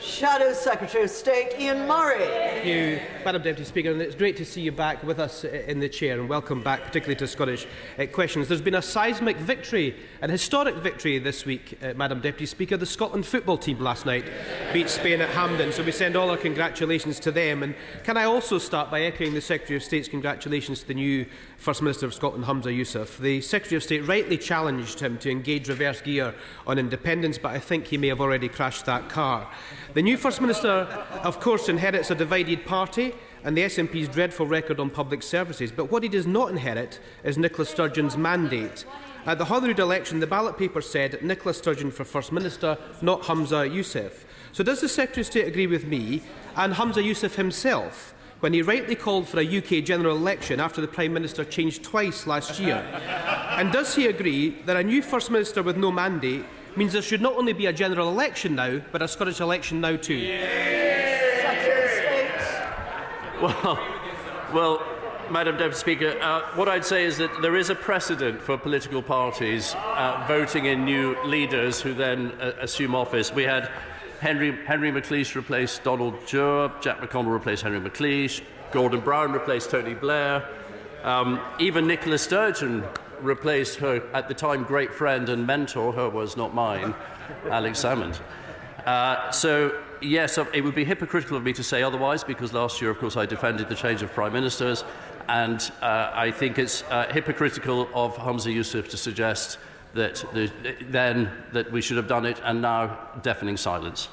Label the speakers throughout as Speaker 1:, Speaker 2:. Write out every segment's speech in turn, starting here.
Speaker 1: Shadow Secretary of State Ian Murray.
Speaker 2: Thank you, Madam Deputy Speaker, and it's great to see you back with us in the chair, and welcome back, particularly to Scottish Questions. There's been a seismic victory, an historic victory this week, Madam Deputy Speaker. The Scotland football team last night beat Spain at Hampden, so we send all our congratulations to them. And can I also start by echoing the Secretary of State's congratulations to the new First Minister of Scotland, Humza Yousaf. The Secretary of State rightly challenged him to engage reverse gear on independence, but I think he may have already crashed that car. The new First Minister, of course, inherits a divided party and the SNP's dreadful record on public services, but what he does not inherit is Nicola Sturgeon's mandate. At the Holyrood election, the ballot paper said Nicola Sturgeon for First Minister, not Humza Yousaf. So does the Secretary of State agree with me and Humza Yousaf himself when he rightly called for a UK general election after the Prime Minister changed twice last year? And does he agree that a new First Minister with no mandate means there should not only be a general election now, but a Scottish election now too?
Speaker 3: Well, Madam Deputy Speaker, what I'd say is that there is a precedent for political parties voting in new leaders who then assume office. We had Henry McLeish replace Donald Dewar, Jack McConnell replaced Henry McLeish, Gordon Brown replaced Tony Blair, even Nicola Sturgeon replaced her, at the time, great friend and mentor, her was not mine, Alex Salmond. So, yes, it would be hypocritical of me to say otherwise, because last year, of course, I defended the change of Prime Ministers, and I think it's hypocritical of Humza Yousaf to suggest that that we should have done it, and now deafening silence.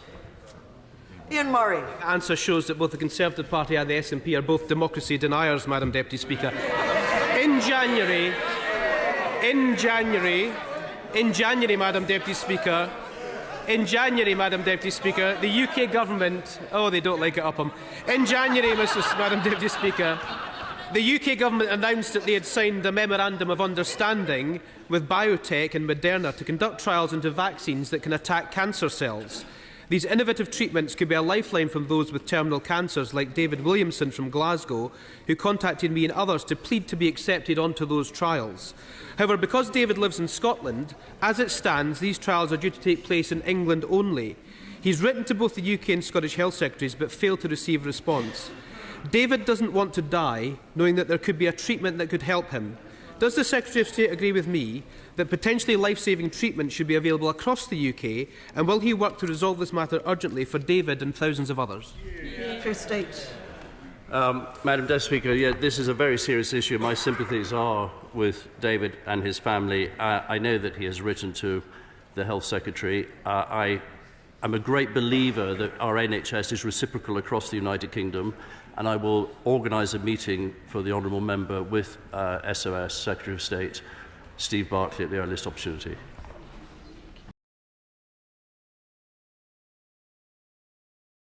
Speaker 1: Ian Murray.
Speaker 2: The answer shows that both the Conservative Party and the SNP are both democracy deniers, Madam Deputy Speaker. In January, Madam Deputy Speaker, the UK government... Oh, they don't like it up them. In January, Madam Deputy Speaker, the UK government announced that they had signed a memorandum of understanding with biotech and Moderna to conduct trials into vaccines that can attack cancer cells. These innovative treatments could be a lifeline from those with terminal cancers, like David Williamson from Glasgow, who contacted me and others to plead to be accepted onto those trials. However, because David lives in Scotland, as it stands, these trials are due to take place in England only. He's written to both the UK and Scottish Health Secretaries, but failed to receive a response. David doesn't want to die, knowing that there could be a treatment that could help him. Does the Secretary of State agree with me that potentially life-saving treatment should be available across the UK, and will he work to resolve this matter urgently for David and thousands of others?
Speaker 1: Secretary of State.
Speaker 3: Madam Deputy Speaker, yeah, this is a very serious issue. My sympathies are with David and his family. I know that he has written to the Health Secretary. I am a great believer that our NHS is reciprocal across the United Kingdom, and I will organise a meeting for the honourable member with SOS Secretary of State Steve Barclay at the earliest opportunity.